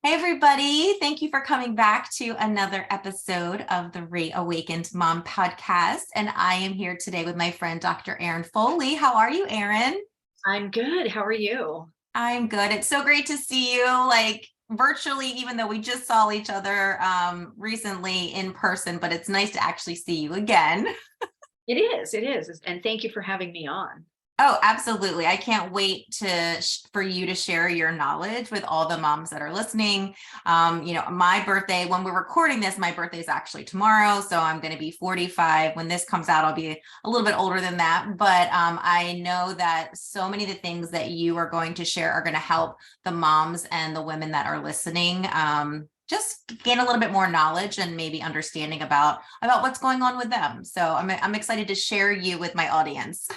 Hey, everybody. Thank you for coming back to another episode of the Reawakened Mom podcast. And I am here today with my friend, Dr. Erin Foley. How are you, Erin? I'm good. How are you? I'm good. It's so great to see you, like virtually, even though we just saw each other recently in person, but it's nice to actually see you again. It is. It is. And thank you for having me on. Oh, absolutely. I can't wait for you to share your knowledge with all the moms that are listening. My birthday, when we're recording this, my birthday is actually tomorrow. So I'm going to be 45. When this comes out, I'll be a little bit older than that. But I know that so many of the things that you are going to share are going to help the moms and the women that are listening. Just gain a little bit more knowledge and maybe understanding about what's going on with them. So I'm excited to share you with my audience.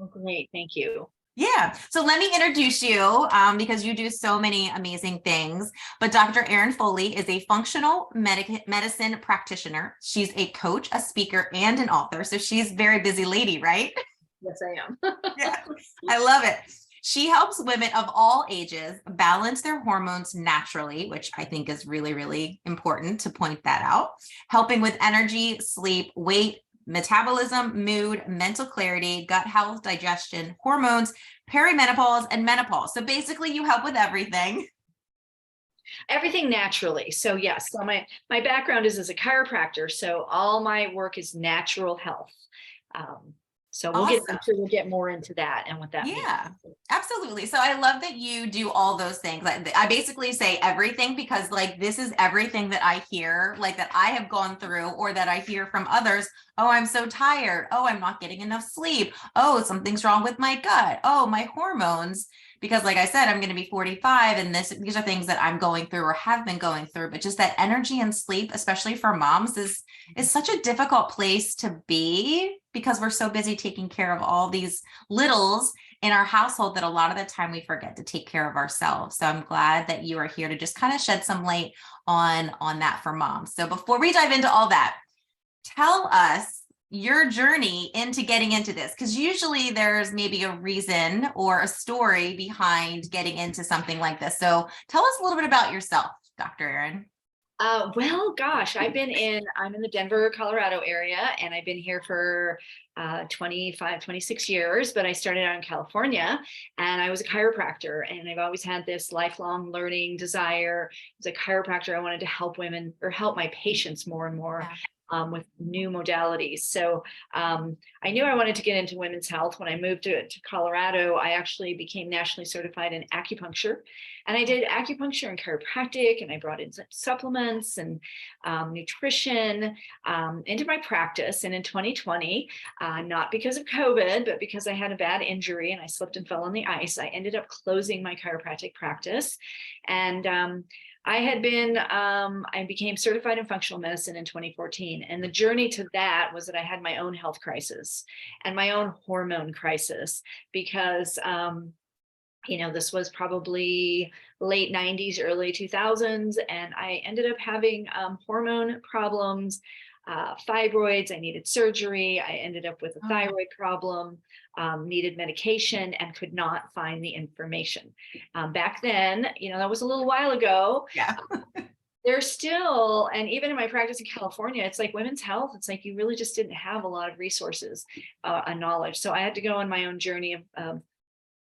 Oh, great. Thank you. Yeah. So let me introduce you because you do so many amazing things. But Dr. Erin Foley is a functional medicine practitioner. She's a coach, a speaker, and an author. So she's a very busy lady, right? Yes, I am. Yeah. I love it. She helps women of all ages balance their hormones naturally, which I think is really, really important to point that out, helping with energy, sleep, weight, metabolism, mood, mental clarity, gut health, digestion, hormones, perimenopause, and menopause. So basically you help with everything. Everything naturally. So yes, so my background is as a chiropractor. So all my work is natural health. So Awesome. I'm sure we'll get more into that and what that means. Yeah, absolutely. So I love that you do all those things. I basically say everything because like this is everything that I hear, like that I have gone through or that I hear from others. Oh, I'm so tired. Oh, I'm not getting enough sleep. Oh, something's wrong with my gut. Oh, my hormones. Because like I said, I'm going to be 45 and these are things that I'm going through or have been going through, but just that energy and sleep, especially for moms, is such a difficult place to be because we're so busy taking care of all these littles in our household that a lot of the time we forget to take care of ourselves. So I'm glad that you are here to just kind of shed some light on that for moms. So before we dive into all that, tell us your journey into getting into this, because usually there's maybe a reason or a story behind getting into something like this. So tell us a little bit about yourself, Dr. Erin. Well, gosh, I'm in the Denver, Colorado area, and I've been here for 25, 26 years, but I started out in California and I was a chiropractor, and I've always had this lifelong learning desire. As a chiropractor, I wanted to help women or help my patients more and more. Yeah. With new modalities. So I knew I wanted to get into women's health. When I moved to Colorado, I actually became nationally certified in acupuncture. And I did acupuncture and chiropractic, and I brought in supplements and nutrition into my practice. And in 2020, not because of COVID, but because I had a bad injury and I slipped and fell on the ice, I ended up closing my chiropractic practice. And I became certified in functional medicine in 2014. And the journey to that was that I had my own health crisis and my own hormone crisis because, this was probably late 90s, early 2000s. And I ended up having hormone problems, fibroids. I needed surgery. I ended up with a thyroid problem, needed medication, and could not find the information. Back then, that was a little while ago. Yeah. There's still, and even in my practice in California, it's like women's health. It's like you really just didn't have a lot of resources and knowledge. So I had to go on my own journey of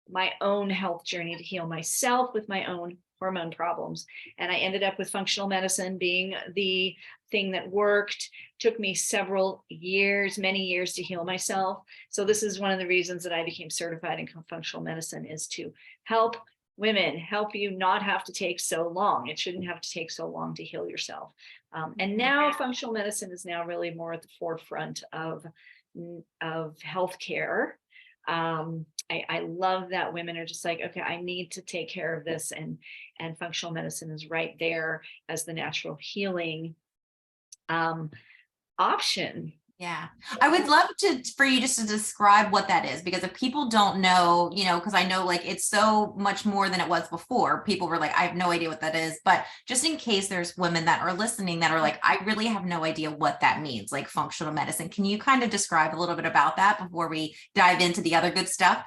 my own health journey to heal myself with my own hormone problems. And I ended up with functional medicine being the thing that worked. Took me many years to heal myself. So this is one of the reasons that I became certified in functional medicine, is to help women, help you not have to take so long. It shouldn't have to take so long to heal yourself. And now functional medicine is now really more at the forefront of healthcare. I love that women are just like, okay, I need to take care of this, and functional medicine is right there as the natural healing option. Yeah. I would love for you just to describe what that is, because if people don't know, because I know like it's so much more than it was before. People were like, I have no idea what that is. But just in case there's women that are listening that are like, I really have no idea what that means, like functional medicine. Can you kind of describe a little bit about that before we dive into the other good stuff?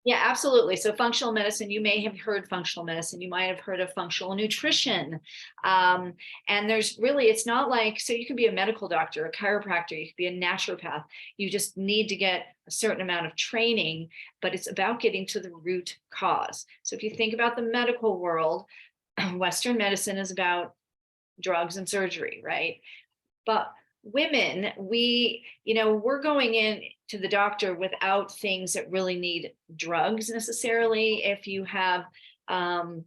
Yeah, absolutely. So functional medicine, you may have heard functional medicine, you might have heard of functional nutrition. Um, and there's really, it's not like, so you can be a medical doctor, a chiropractor, you could be a naturopath. You just need to get a certain amount of training, but it's about getting to the root cause. So if you think about the medical world, Western medicine is about drugs and surgery, right? But women, we're going in to the doctor without things that really need drugs necessarily. Um,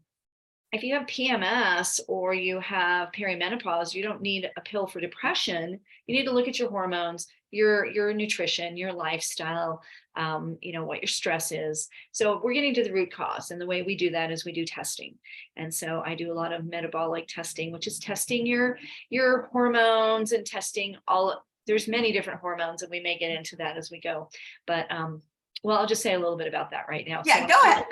if you have PMS or you have perimenopause, you don't need a pill for depression. You need to look at your hormones, your nutrition, your lifestyle, what your stress is. So we're getting to the root cause. And the way we do that is we do testing. And so I do a lot of metabolic testing, which is testing your hormones and testing there's many different hormones, and we may get into that as we go. But well, I'll just say a little bit about that right now. Yeah, So go ahead.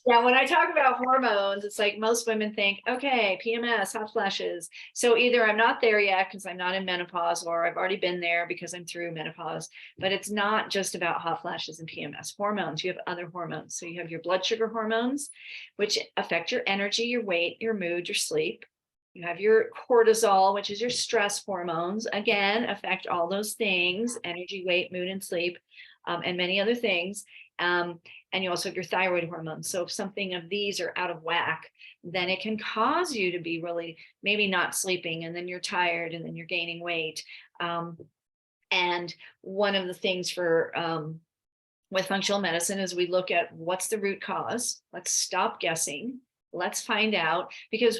yeah, when I talk about hormones, it's like most women think, okay, PMS, hot flashes. So either I'm not there yet because I'm not in menopause, or I've already been there because I'm through menopause. But it's not just about hot flashes and PMS. Hormones, you have other hormones. So you have your blood sugar hormones, which affect your energy, your weight, your mood, your sleep. You have your cortisol, which is your stress hormones. Again, affect all those things: energy, weight, mood, and sleep, and many other things. And you also have your thyroid hormones. So if something of these are out of whack, then it can cause you to be really maybe not sleeping, and then you're tired, and then you're gaining weight. And one of the things with functional medicine is we look at what's the root cause. Let's stop guessing. Let's find out, because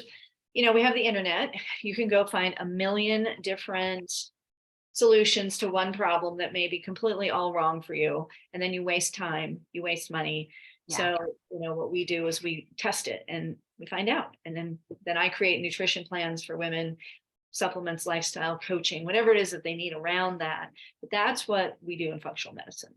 we have the internet. You can go find a million different solutions to one problem that may be completely all wrong for you, and then you waste time, you waste money. Yeah. So what we do is we test it and we find out, and then I create nutrition plans for women, supplements, lifestyle coaching, whatever it is that they need around that. But that's what we do in functional medicine.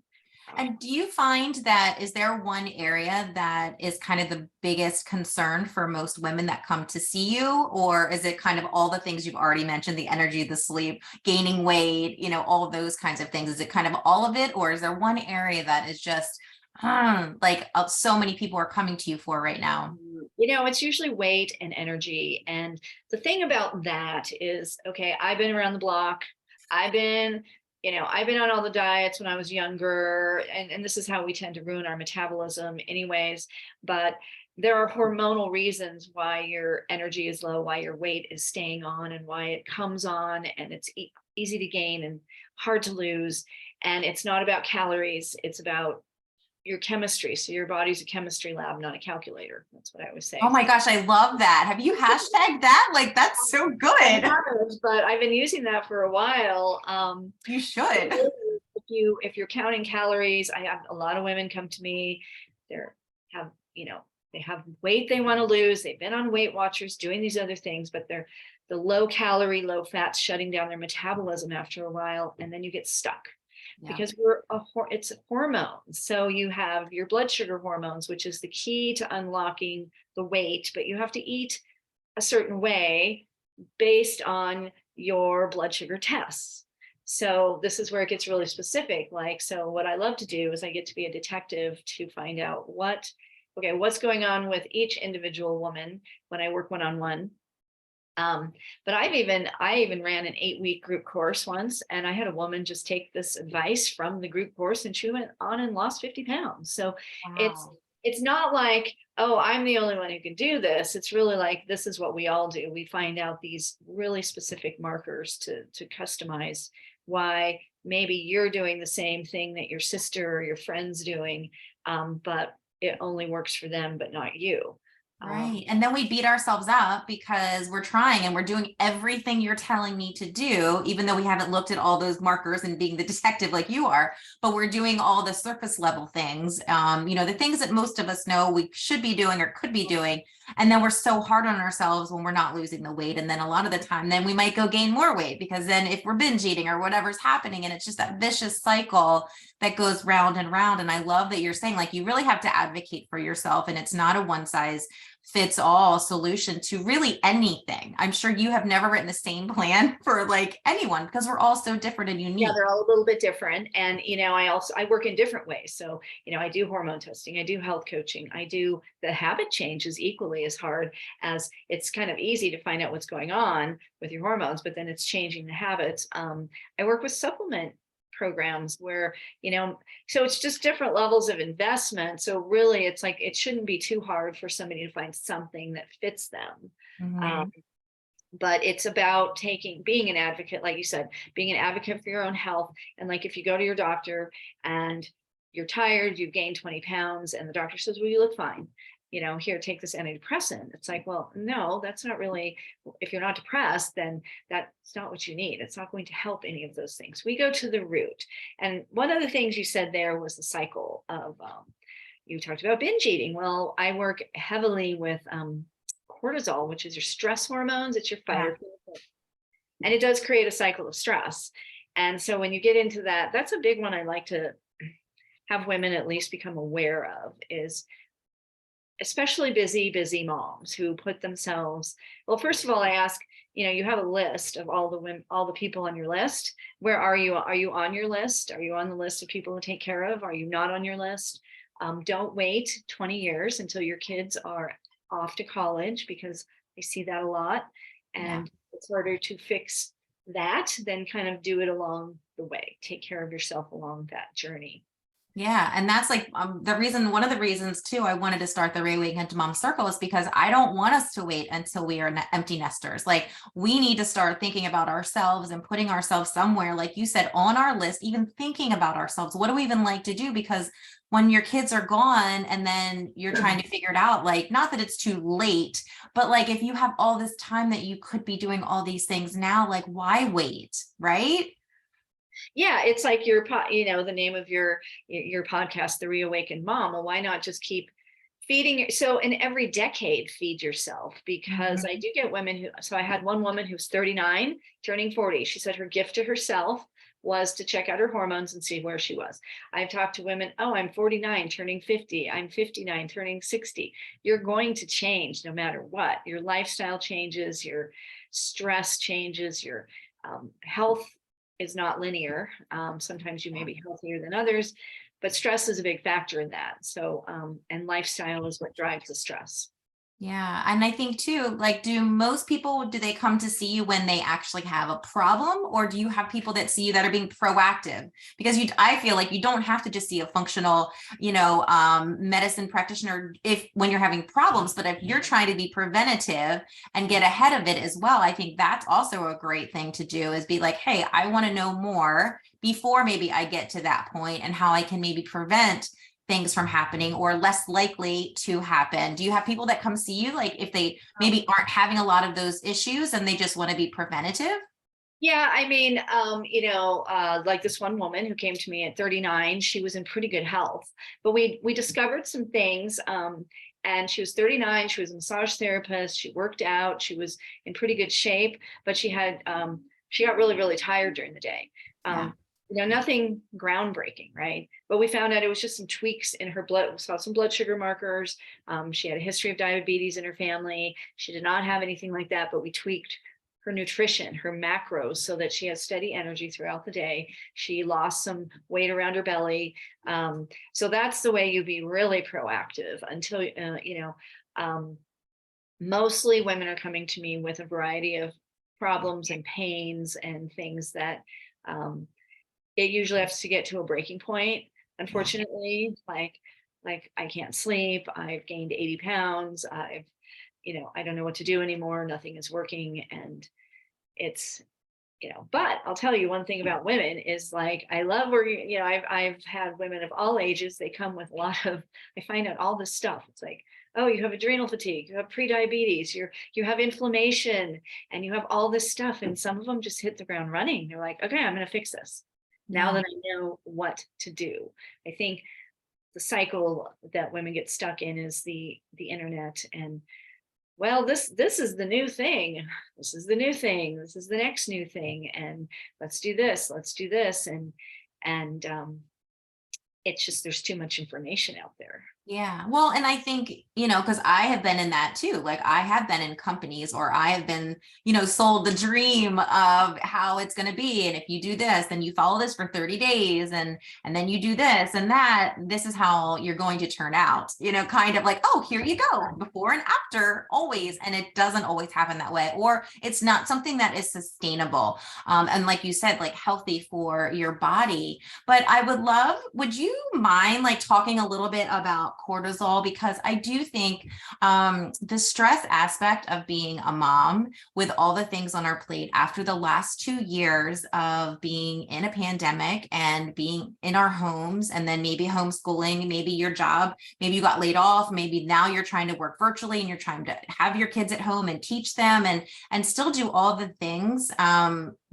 And do you find that, is there one area that is kind of the biggest concern for most women that come to see you? Or is it kind of all the things you've already mentioned, the energy, the sleep, gaining weight, all of those kinds of things? Is it kind of all of it? Or is there one area that is just so many people are coming to you for right now? It's usually weight and energy. And the thing about that is, okay, I've been around the block. I've been on all the diets when I was younger, and this is how we tend to ruin our metabolism anyways. But there are hormonal reasons why your energy is low, why your weight is staying on, and why it comes on, and it's easy to gain and hard to lose. And it's not about calories, it's about your chemistry. So your body's a chemistry lab, not a calculator. That's what I always say. Oh my gosh, I love that. Have you hashtagged that? Like, that's so good. But I've been using that for a while. You should. If you're counting calories, I have a lot of women come to me. They have weight they want to lose. They've been on Weight Watchers doing these other things, but they're the low calorie, low fat shutting down their metabolism after a while, and then you get stuck. Yeah. Because it's hormones. So you have your blood sugar hormones, which is the key to unlocking the weight, but you have to eat a certain way based on your blood sugar tests. So this is where it gets really specific. So what I love to do is I get to be a detective to find out what's going on with each individual woman when I work one-on-one. But I even ran an 8-week group course once, and I had a woman just take this advice from the group course, and she went on and lost 50 pounds. So wow. It's not like, oh, I'm the only one who can do this. It's really like, this is what we all do. We find out these really specific markers to customize why maybe you're doing the same thing that your sister or your friend's doing, but it only works for them, but not you. Right. And then we beat ourselves up because we're trying and we're doing everything you're telling me to do, even though we haven't looked at all those markers and being the detective like you are, but we're doing all the surface level things, the things that most of us know we should be doing or could be doing. And then we're so hard on ourselves when we're not losing the weight. And then a lot of the time, then we might go gain more weight, because then if we're binge eating or whatever's happening, and it's just that vicious cycle that goes round and round. And I love that you're saying, like, you really have to advocate for yourself, and it's not a one size fits all solution to really anything. I'm sure you have never written the same plan for like anyone because we're all so different and Yeah, unique. they're all a little bit different. And, I work in different ways. So, I do hormone testing, I do health coaching, I do the habit change is equally as hard as it's kind of easy to find out what's going on with your hormones, but then it's changing the habits. I work with supplement programs where, so it's just different levels of investment. So really it's like, it shouldn't be too hard for somebody to find something that fits them. Mhm. But it's about being an advocate, like you said, being an advocate for your own health. And like, if you go to your doctor and you're tired, you've gained 20 pounds, and the doctor says, well, you look fine, here, take this antidepressant. It's like, well, no, that's not really, if you're not depressed, then that's not what you need. It's not going to help any of those things. We go to the root. And one of the things you said there was the cycle of, you talked about binge eating. Well, I work heavily with, cortisol, which is your stress hormones. It's your Yeah. fire chemical, and it does create a cycle of stress. And so when you get into that, that's a big one I like to have women at least become aware of, is especially busy moms who put themselves, well, first of all, I ask, you have a list of all the women, all the people on your list. Where are you? Are you on your list? Are you on the list of people to take care of? Are you not on your list? Don't wait 20 years until your kids are off to college, because I see that a lot. Yeah. And it's harder to fix that than kind of do it along the way. Take care of yourself along that journey. Yeah. And that's like one of the reasons too, I wanted to start the Reawaken to Mom Circle is because I don't want us to wait until we are empty nesters. Like we need to start thinking about ourselves and putting ourselves somewhere, like you said, on our list, even thinking about ourselves. What do we even like to do? Because when your kids are gone and then you're trying to figure it out, like, not that it's too late, but like if you have all this time that you could be doing all these things now, like why wait? Right? Yeah, it's like the name of your podcast, The Reawakened Mom. Well, why not just keep feeding? So in every decade, feed yourself, because I Mhm. do get women who, so I had one woman who's 39 turning 40. She said her gift to herself was to check out her hormones and see where she was. I've talked to women, oh, I'm 49 turning 50, I'm 59 turning 60. You're going to change no matter what. Your lifestyle changes, your stress changes, your health is not linear. Sometimes you may be healthier than others, but stress is a big factor in that. So, and lifestyle is what drives the stress. Yeah. And I think too, like, do most people, do they come to see you when they actually have a problem? Or do you have people that see you that are being proactive? Because I feel like you don't have to just see a functional, medicine practitioner when you're having problems, but if you're trying to be preventative and get ahead of it as well, I think that's also a great thing to do, is be like, hey, I want to know more before maybe I get to that point, and how I can maybe prevent things from happening or less likely to happen. Do you have people that come see you, like if they maybe aren't having a lot of those issues and they just want to be preventative? Yeah, I mean, like this one woman who came to me at 39, she was in pretty good health, but we discovered some things. And she was 39, she was a massage therapist, she worked out, she was in pretty good shape, but she got really, really tired during the day. Yeah. Um, Nothing groundbreaking, right? But we found out it was just some tweaks in her blood. We saw some blood sugar markers. She had a history of diabetes in her family. She did not have anything like that, but we tweaked her nutrition, her macros, so that she has steady energy throughout the day. She lost some weight around her belly. So that's the way you be really proactive until, mostly women are coming to me with a variety of problems and pains and things that it usually has to get to a breaking point. Yeah. Unfortunately, like I can't sleep. I've gained 80 pounds. I don't know what to do anymore. Nothing is working. And it's, but I'll tell you one thing about women is, like, I love working, I've had women of all ages. They come with a lot of, I find out all this stuff. It's like, oh, you have adrenal fatigue, you have pre-diabetes, you have inflammation, and you have all this stuff. And some of them just hit the ground running. They're like, okay, I'm going to fix this now Yeah. that I know what to do. I think the cycle that women get stuck in is the internet, and, well, this is the new thing, this is the new thing, this is the next new thing, and let's do this, and it's just, there's too much information out there. Yeah. Well, and I think, because I have been in that too. Like I have been in companies or I have been, sold the dream of how it's going to be. And if you do this, then you follow this for 30 days and then you do this and that, this is how you're going to turn out, kind of like, oh, here you go, before and after always. And it doesn't always happen that way, or it's not something that is sustainable. And like you said, like healthy for your body. But would you mind like talking a little bit about cortisol? Because I do think the stress aspect of being a mom with all the things on our plate after the last 2 years of being in a pandemic and being in our homes and then maybe homeschooling, maybe your job, maybe you got laid off, maybe now you're trying to work virtually and you're trying to have your kids at home and teach them and still do all the things.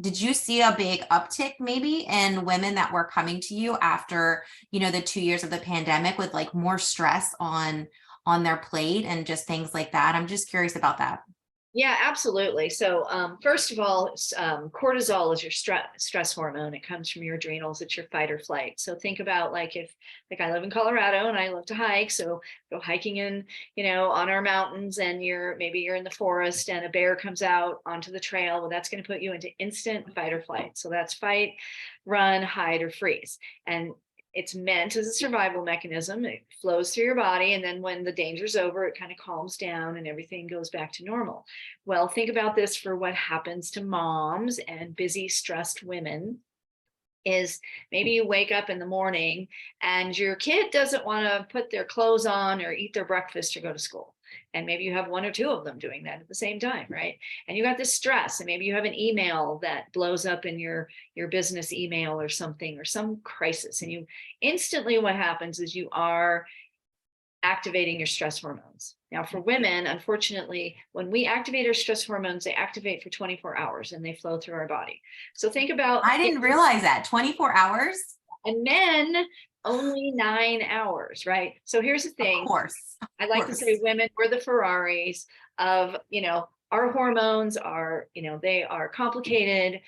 Did you see a big uptick maybe in women that were coming to you after, the 2 years of the pandemic with like more stress on their plate and just things like that? I'm just curious about that. Yeah, absolutely. So, first of all, cortisol is your stress hormone. It comes from your adrenals. It's your fight or flight. So think about like I live in Colorado and I love to hike. So go hiking in, on our mountains, and maybe you're in the forest and a bear comes out onto the trail. Well, that's going to put you into instant fight or flight. So that's fight, run, hide, or freeze. And it's meant as a survival mechanism. It flows through your body. And then when the danger's over, it kind of calms down and everything goes back to normal. Well, think about this for what happens to moms and busy, stressed women is maybe you wake up in the morning and your kid doesn't want to put their clothes on or eat their breakfast or go to school. And maybe you have one or two of them doing that at the same time, right? And you got this stress, and maybe you have an email that blows up in your business email or something, or some crisis. And you instantly, what happens is you are activating your stress hormones. Now, for women, unfortunately, when we activate our stress hormones, they activate for 24 hours and they flow through our body. So think about I didn't realize that 24 hours. and men only 9 hours, right? So here's the thing. Of course. I like to say women, we're the Ferraris of, our hormones are, they are complicated.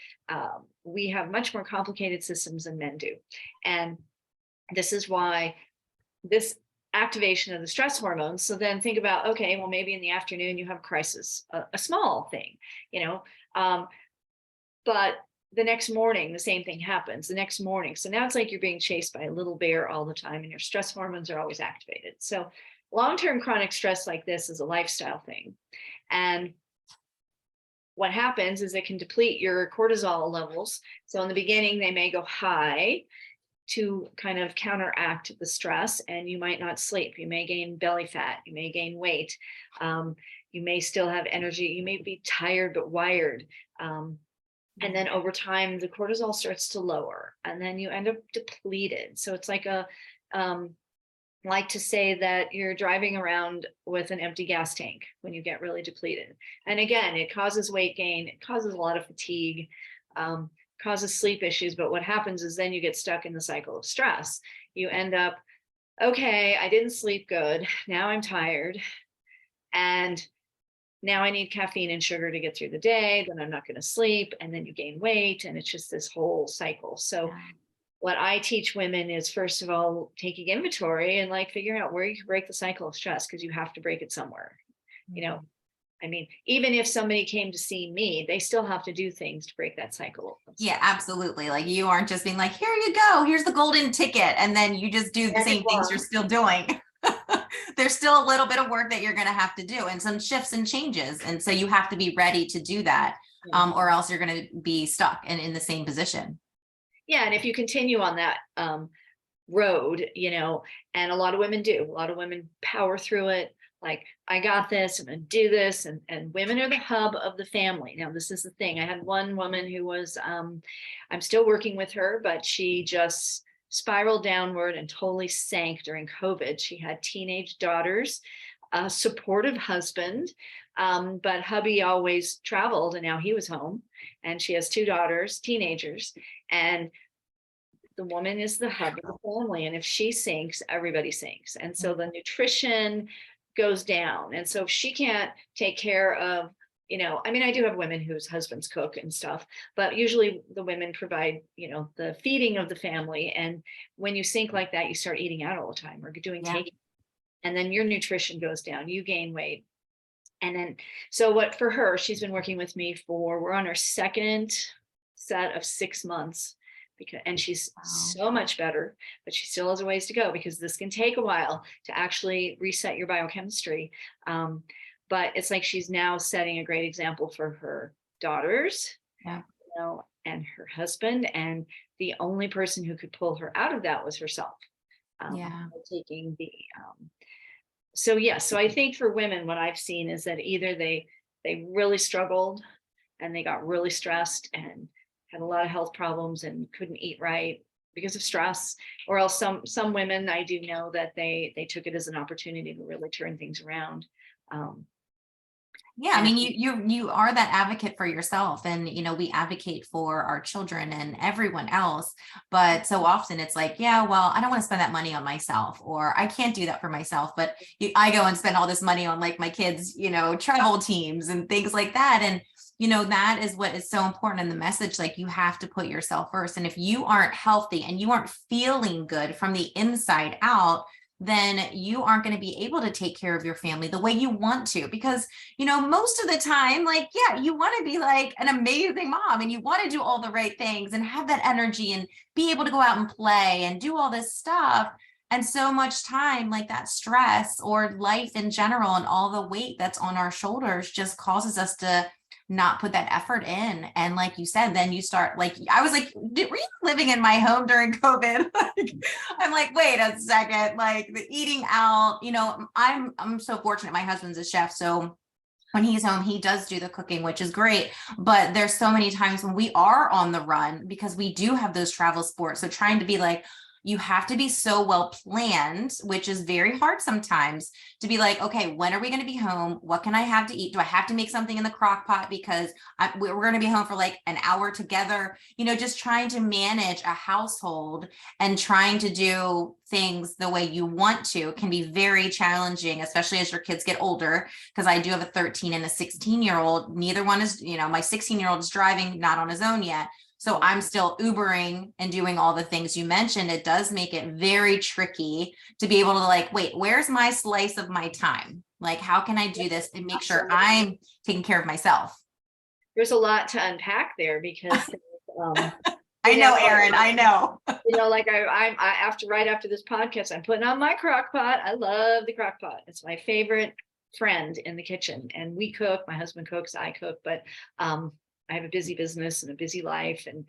We have much more complicated systems than men do. And this is why this activation of the stress hormones. So then think about, okay, well, maybe in the afternoon you have a crisis, a small thing, but the next morning, the same thing happens the next morning. So now it's like you're being chased by a little bear all the time and your stress hormones are always activated. So long-term chronic stress like this is a lifestyle thing. And what happens is it can deplete your cortisol levels. So in the beginning, they may go high to kind of counteract the stress, and you might not sleep. You may gain belly fat. You may gain weight. You may still have energy. You may be tired but wired. And then over time, the cortisol starts to lower, and then you end up depleted. So it's like like to say that you're driving around with an empty gas tank when you get really depleted. And again, it causes weight gain. It causes a lot of fatigue, causes sleep issues. But what happens is then you get stuck in the cycle of stress. You end up, okay, I didn't sleep good. Now I'm tired. And now I need caffeine and sugar to get through the day. Then I'm not going to sleep. And then you gain weight. And it's just this whole cycle. So what I teach women is, first of all, taking inventory and like figuring out where you can break the cycle of stress, because you have to break it somewhere. I mean, even if somebody came to see me, they still have to do things to break that cycle. Yeah, absolutely. Like you aren't just being like, here you go, here's the golden ticket. And then you just do the same things you're still doing. There's still a little bit of work that you're going to have to do and some shifts and changes. And so you have to be ready to do that, or else you're going to be stuck and in the same position. Yeah. And if you continue on that road, and a lot of women do, a lot of women power through it. Like, I got this, I'm going to do this. And women are the hub of the family. Now, this is the thing. I had one woman who was, I'm still working with her, but she just spiraled downward and totally sank during COVID. She had teenage daughters, a supportive husband, but hubby always traveled and now he was home. And she has two daughters, teenagers, and the woman is the hub of the family. And if she sinks, everybody sinks. And so the nutrition goes down. And so if she can't take care of, I do have women whose husbands cook and stuff, but usually the women provide, the feeding of the family. And when you sink like that, you start eating out all the time or doing takeout. and then your nutrition goes down, you gain weight. And then, so what for her, she's been working with me we're on our second set of 6 months, and she's so much better, but she still has a ways to go because this can take a while to actually reset your biochemistry. But it's like she's now setting a great example for her daughters, Yeah. you know, and her husband. And the only person who could pull her out of that was herself. Taking the so yeah, so I think for women, what I've seen is that either they really struggled and they got really stressed and had a lot of health problems and couldn't eat right because of stress, or else some women, I do know that they took it as an opportunity to really turn things around. Yeah, I mean, you are that advocate for yourself, and we advocate for our children and everyone else, but so often it's like, yeah, well, I don't want to spend that money on myself, or I can't do that for myself, but I go and spend all this money on like my kids, travel teams and things like that. And that is what is so important in the message. Like, you have to put yourself first. And if you aren't healthy and you aren't feeling good from the inside out, then you aren't going to be able to take care of your family the way you want to, because, most of the time, like, yeah, you want to be like an amazing mom and you want to do all the right things and have that energy and be able to go out and play and do all this stuff. And so much time, like that stress or life in general and all the weight that's on our shoulders just causes us to not put that effort in. And like you said, then you start, like, I was like, were you living in my home during COVID? I'm like, wait a second, like the eating out, I'm so fortunate. My husband's a chef. So when he's home, he does do the cooking, which is great. But there's so many times when we are on the run because we do have those travel sports. So trying to be like, you have to be so well planned, which is very hard sometimes, to be like, okay, when are we going to be home? What can I have to eat? Do I have to make something in the crock pot because we're going to be home for like an hour together? Just trying to manage a household and trying to do things the way you want to can be very challenging, especially as your kids get older. Because I do have a 13 and a 16-year-old. Neither one is, my 16-year-old is driving, not on his own yet. So I'm still Ubering and doing all the things you mentioned. It does make it very tricky to be able to like, wait, where's my slice of my time? Like, how can I do this and make sure I'm taking care of myself? There's a lot to unpack there because I know, Erin, I know. Like right after this podcast, I'm putting on my crock pot. I love the crock pot. It's my favorite friend in the kitchen. And we cook, my husband cooks, I cook, but I have a busy business and a busy life. And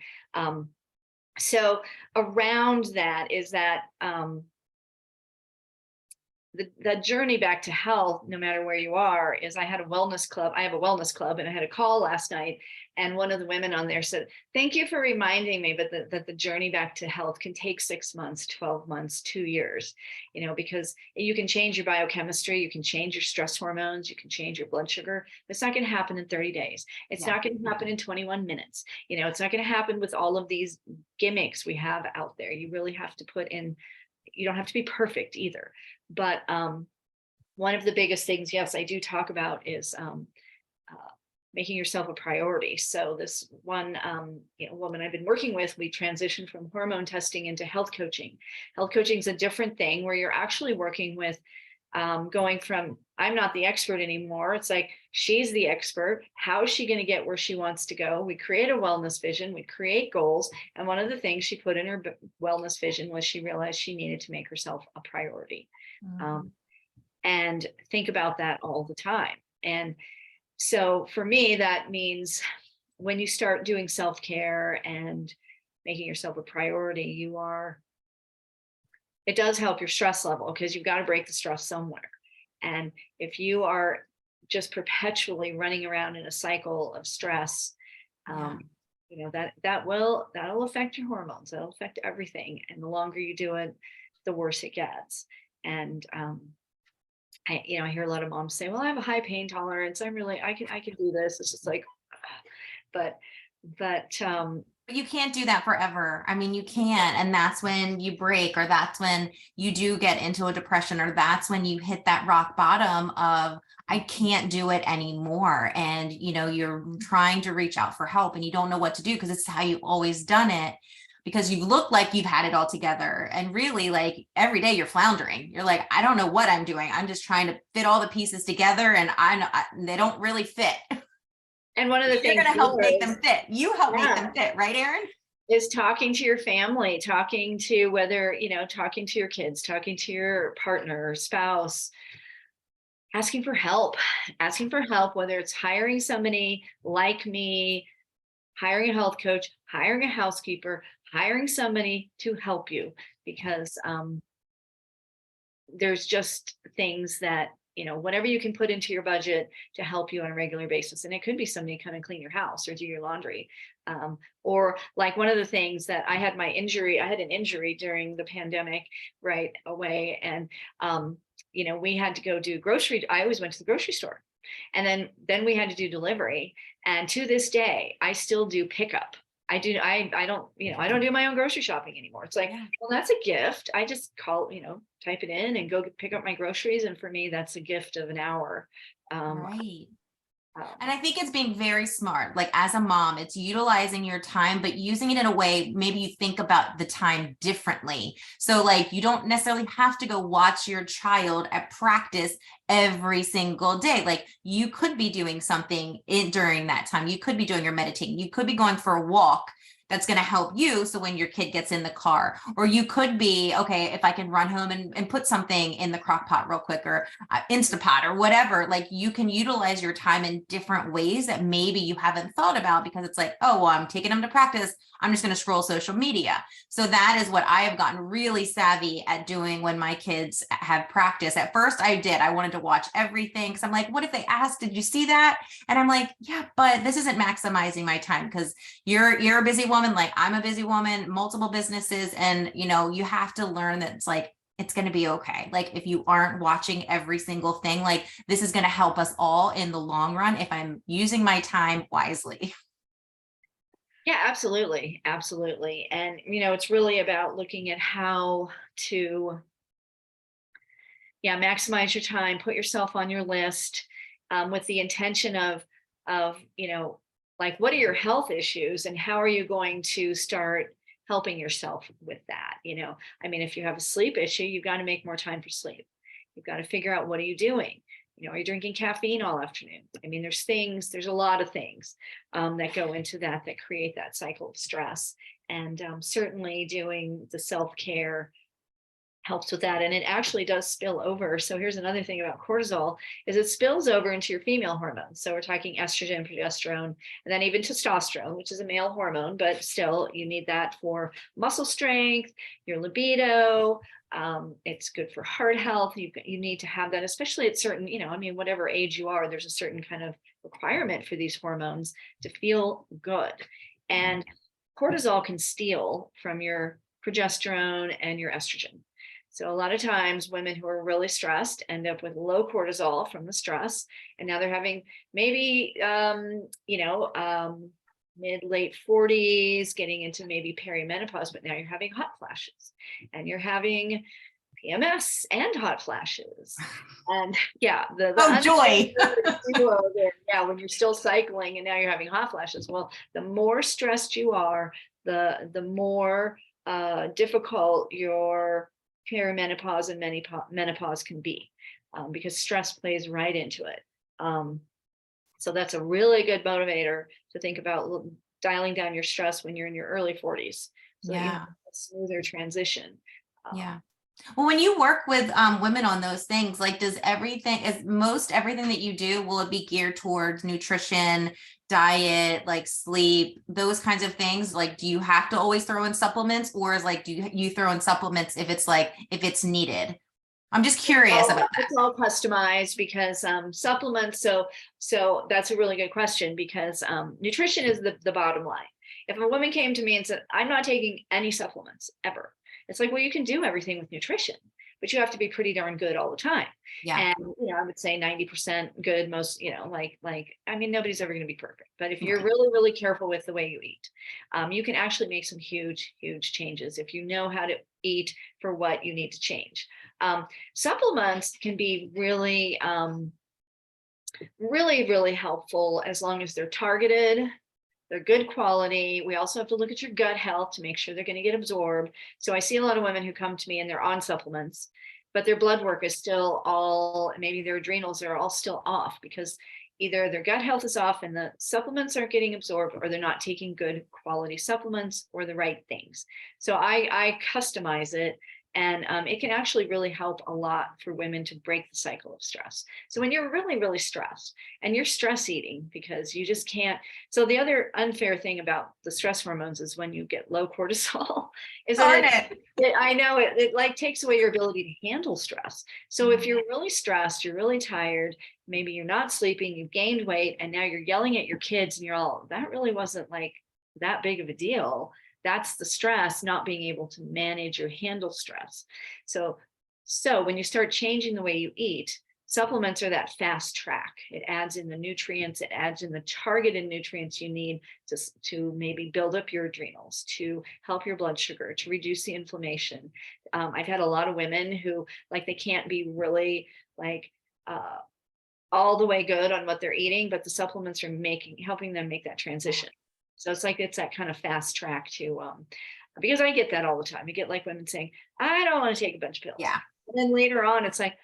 so around that is that the journey back to health, no matter where you are, is I have a wellness club, and I had a call last night. And one of the women on there said, thank you for reminding me that the journey back to health can take 6 months, 12 months, 2 years, because you can change your biochemistry, you can change your stress hormones, you can change your blood sugar. It's not going to happen in 30 days. It's not going to happen in 21 minutes. It's not going to happen with all of these gimmicks we have out there. You really have to put in, you don't have to be perfect either. But one of the biggest things, yes, I do talk about is making yourself a priority. So this one woman I've been working with, we transitioned from hormone testing into health coaching. Health coaching is a different thing where you're actually working with going from, I'm not the expert anymore. It's like, she's the expert. How is she going to get where she wants to go? We create a wellness vision, we create goals. And one of the things she put in her wellness vision was she realized she needed to make herself a priority. And think about that all the time. And so for me, that means when you start doing self-care and making yourself a priority, it does help your stress level because you've got to break the stress somewhere. And if you are just perpetually running around in a cycle of stress, that'll affect your hormones. That'll affect everything. And the longer you do it, the worse it gets. And I hear a lot of moms say, well, I have a high pain tolerance. I can do this. It's just like, but you can't do that forever. I mean, you can't. And that's when you break, or that's when you do get into a depression, or that's when you hit that rock bottom of, I can't do it anymore. And, you're trying to reach out for help and you don't know what to do because it's how you've always done it. because you look like you've had it all together. And really, like every day you're floundering. You're like, I don't know what I'm doing. I'm just trying to fit all the pieces together, and they don't really fit. And one of the You're things going to help make them fit. You help make them fit, right, Erin? is talking to your family, talking to talking to your kids, talking to your partner or spouse, asking for help, whether it's hiring somebody like me, hiring a health coach, hiring a housekeeper, hiring somebody to help you, because there's just things that, whatever you can put into your budget to help you on a regular basis. And it could be somebody come and clean your house or do your laundry. Or like one of the things that I had an injury during the pandemic right away. And, we had to go do I always went to the grocery store, and then we had to do delivery. And to this day, I still do pickup. I don't do my own grocery shopping anymore. It's like, well, that's a gift. I just type it in and go pick up my groceries. And for me, that's a gift of an hour. Right. And I think it's being very smart. Like as a mom, it's utilizing your time, but using it in a way, maybe you think about the time differently. So like, you don't necessarily have to go watch your child at practice every single day. Like you could be doing something during that time. You could be doing your meditating. You could be going for a walk. That's going to help you. So when your kid gets in the car, or you could be, okay, if I can run home and put something in the crock pot real quick, or Instapot or whatever, like you can utilize your time in different ways that maybe you haven't thought about, because it's like, oh, well, I'm taking them to practice. I'm just going to scroll social media. So that is what I have gotten really savvy at doing when my kids have practice. At first I wanted to watch everything, because I'm like, what if they ask, did you see that? And I'm like, yeah, but this isn't maximizing my time, because you're a busy woman, like I'm a busy woman, multiple businesses. And you have to learn that it's like, it's going to be okay. Like if you aren't watching every single thing, like this is going to help us all in the long run if I'm using my time wisely. Yeah, absolutely. Absolutely. And, it's really about looking at how to, maximize your time, put yourself on your list, with the intention of, like, what are your health issues and how are you going to start helping yourself with that? If you have a sleep issue, you've got to make more time for sleep. You've got to figure out, what are you doing? Are you drinking caffeine all afternoon? There's a lot of things that go into that create that cycle of stress. And certainly doing the self-care helps with that. And it actually does spill over. So here's another thing about cortisol, is it spills over into your female hormones. So we're talking estrogen, progesterone, and then even testosterone, which is a male hormone, but still you need that for muscle strength, your libido. It's good for heart health. You need to have that, especially at certain, whatever age you are, there's a certain kind of requirement for these hormones to feel good. And cortisol can steal from your progesterone and your estrogen. So a lot of times women who are really stressed end up with low cortisol from the stress. And now they're having maybe, mid-late 40s, getting into maybe perimenopause, but now you're having hot flashes and you're having PMS and hot flashes. And the joy. when you're still cycling and now you're having hot flashes. Well, the more stressed you are, the more difficult your perimenopause and menopause can be, because stress plays right into it. So that's a really good motivator to think about dialing down your stress when you're in your early 40s, so that you have a smoother transition. Yeah. Well, when you work with women on those things, like is most everything that you do, will it be geared towards nutrition, diet, like sleep, those kinds of things? Like, do you have to always throw in supplements, or is like, do you throw in supplements if it's needed? I'm just curious about that. It's all customized, because supplements. So that's a really good question, because nutrition is the bottom line. If a woman came to me and said, I'm not taking any supplements ever, it's like, well, you can do everything with nutrition, but you have to be pretty darn good all the time. Yeah. And, I would say 90% good, most, nobody's ever going to be perfect, but if you're really, really careful with the way you eat, you can actually make some huge, huge changes if you know how to eat for what you need to change. Supplements can be really, really, really helpful as long as they're targeted, they're good quality. We also have to look at your gut health to make sure they're going to get absorbed. So I see a lot of women who come to me and they're on supplements, but their blood work is still all, maybe their adrenals are all still off because either their gut health is off and the supplements aren't getting absorbed, or they're not taking good quality supplements or the right things. So I customize it, and it can actually really help a lot for women to break the cycle of stress. So when you're really, really stressed and you're stress eating because you just can't. So the other unfair thing about the stress hormones is when you get low cortisol is Darn that it. I know it like takes away your ability to handle stress. So if you're really stressed, you're really tired, maybe you're not sleeping, you've gained weight, and now you're yelling at your kids and you're all, that really wasn't like that big of a deal. That's the stress, not being able to manage or handle stress. So when you start changing the way you eat, supplements are that fast track. It adds in the nutrients, it adds in the targeted nutrients you need to maybe build up your adrenals, to help your blood sugar, to reduce the inflammation. I've had a lot of women who like, they can't be really like all the way good on what they're eating, but the supplements are helping them make that transition. So it's like, it's that kind of fast track to, because I get that all the time. You get like women saying, I don't want to take a bunch of pills. Yeah. And then later on, it's like,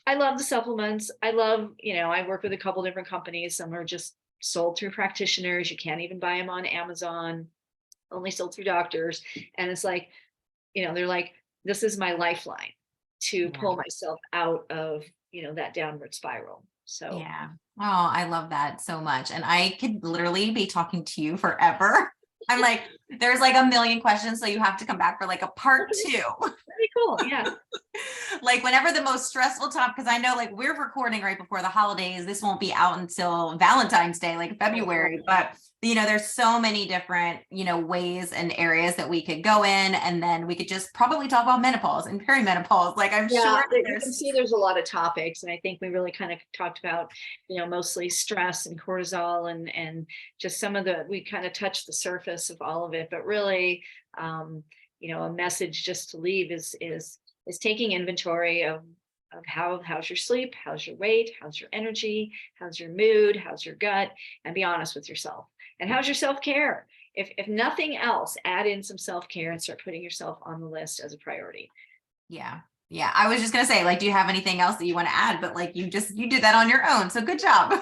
I love the supplements. I love, I work with a couple different companies. Some are just sold through practitioners. You can't even buy them on Amazon, only sold through doctors. And it's like, they're like, this is my lifeline to pull myself out of, that downward spiral. So Yeah. Oh, I love that so much. And I could literally be talking to you forever. I'm like, there's like a million questions. So you have to come back for like a part two. Very cool. Yeah. Like whenever the most stressful time, because I know like we're recording right before the holidays. This won't be out until Valentine's Day, like February. But there's so many different, ways and areas that we could go in, and then we could just probably talk about menopause and perimenopause. Like I'm sure you can see there's a lot of topics, and I think we really kind of talked about, mostly stress and cortisol and just some of we kind of touched the surface of all of it, but really, a message just to leave is taking inventory of how's your sleep, how's your weight, how's your energy, how's your mood, how's your gut, and be honest with yourself. And how's your self-care? If nothing else, add in some self-care and start putting yourself on the list as a priority. Yeah. Yeah. I was just going to say, like, do you have anything else that you want to add? But like, you did that on your own. So good job.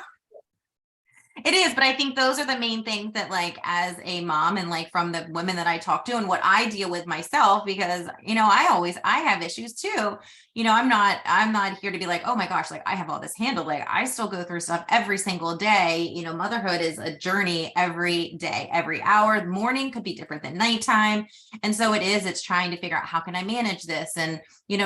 It is, but I think those are the main things that like as a mom and like from the women that I talk to and what I deal with myself, because, I have issues too. I'm not here to be like, oh my gosh, like I have all this handled. Like I still go through stuff every single day. Motherhood is a journey every day, every hour. The morning could be different than nighttime. And so it's trying to figure out how can I manage this, and,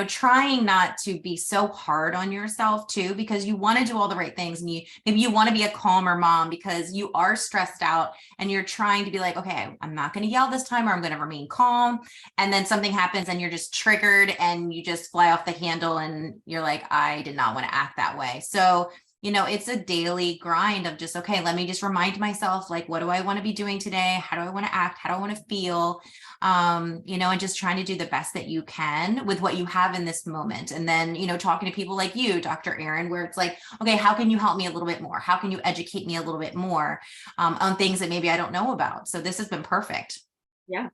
trying not to be so hard on yourself too, because you want to do all the right things. And maybe you want to be a calmer mom because you are stressed out and you're trying to be like, okay, I'm not going to yell this time, or I'm going to remain calm. And then something happens and you're just triggered and you just fly off the handle and you're like, I did not want to act that way. So, it's a daily grind of just, okay, let me just remind myself, like, what do I want to be doing today? How do I want to act? How do I want to feel? And just trying to do the best that you can with what you have in this moment. And then, talking to people like you, Dr. Erin, where it's like, okay, how can you help me a little bit more? How can you educate me a little bit more on things that maybe I don't know about? So this has been perfect. Yeah.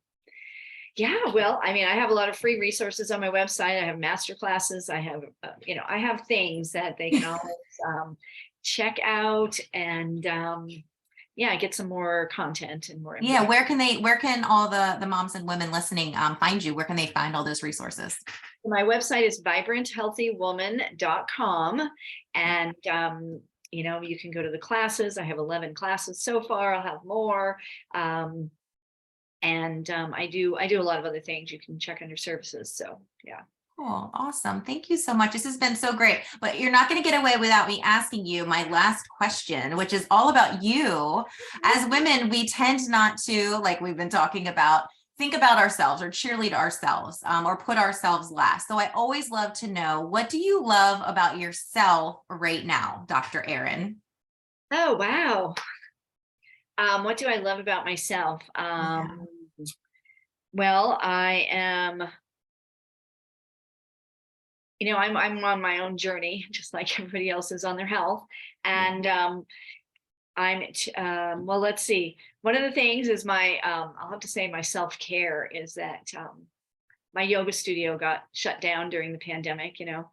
Yeah, well, I have a lot of free resources on my website. I have master classes. I have, I have things that they can always check out and, get some more content and more. Yeah. Where can all the moms and women listening find you? Where can they find all those resources? My website is vibranthealthywoman.com. And, you can go to the classes. I have 11 classes so far. I'll have more. And I do a lot of other things. You can check under services. So yeah. Cool. Awesome. Thank you so much. This has been so great, but you're not going to get away without me asking you my last question, which is all about you. As women, we tend not to, like we've been talking about, think about ourselves or cheerlead ourselves or put ourselves last. So I always love to know, what do you love about yourself right now, Dr. Erin? Oh, wow. What do I love about myself? Well, I am, I'm on my own journey, just like everybody else is on their health. And Well, let's see. One of the things is I'll have to say my self-care is that my yoga studio got shut down during the pandemic, and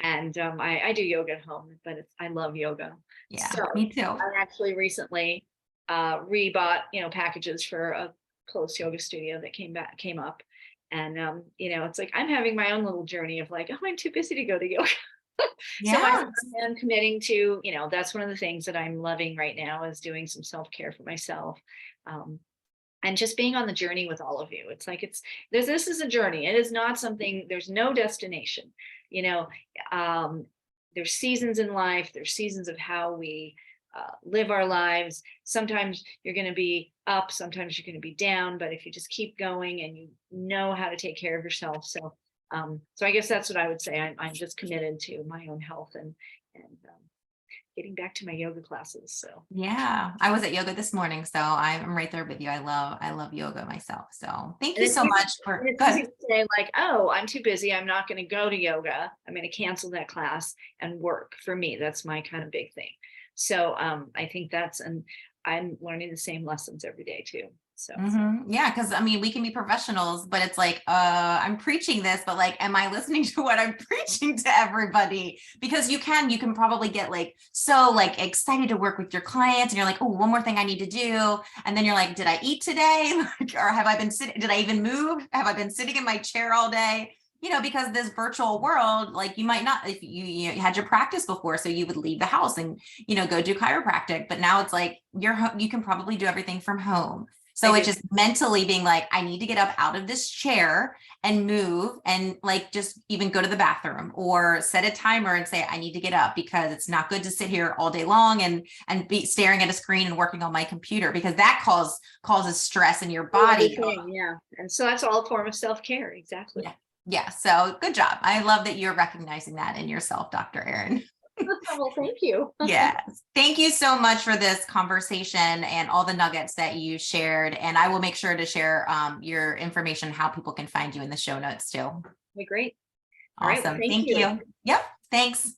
I do yoga at home, but I love yoga. Yeah, So me too. I actually recently rebought, packages for a close yoga studio that came up. And it's like I'm having my own little journey of like, oh, I'm too busy to go to yoga. So I Yeah. am committing to, that's one of the things that I'm loving right now is doing some self-care for myself. Um, and just being on the journey with all of you. It's like this is a journey. It is not something, there's no destination. You know, there's seasons in life, there's seasons of how we live our lives. Sometimes you're going to be up, sometimes you're going to be down, but if you just keep going and you know how to take care of yourself. So I guess that's what I would say. I'm just committed to my own health and getting back to my yoga classes. So Yeah, I was at yoga this morning, so I'm right there with you. I love yoga myself. So thank and you it's so easy, much and for it's easy good. to say like, oh, I'm too busy. I'm not going to go to yoga. I'm going to cancel that class and work. For me, that's my kind of big thing. So I think and I'm learning the same lessons every day too. So Yeah, because I mean, we can be professionals, but it's like, I'm preaching this, but like, am I listening to what I'm preaching to everybody? Because you can probably get like so like excited to work with your clients, and you're like, oh, one more thing I need to do, and then you're like, did I eat today? Or have I been sitting? Did I even move? Have I been sitting in my chair all day? Because this virtual world, like you might not, if you had your practice before, so you would leave the house and go do chiropractic, but now it's like you can probably do everything from home. I So it's do. just mentally being like, I need to get up out of this chair and move and like just even go to the bathroom or set a timer and say, I need to get up because it's not good to sit here all day long and be staring at a screen and working on my computer, because that causes stress in your body. Everything, yeah. And so that's all a form of self-care. Exactly. Yeah. Yeah. So good job. I love that you're recognizing that in yourself, Dr. Erin. Well, thank you. Yes. Thank you so much for this conversation and all the nuggets that you shared. And I will make sure to share your information, how people can find you in the show notes too. Okay, great. All right. Well, Awesome. thank Thank you. you. Yep. Thanks.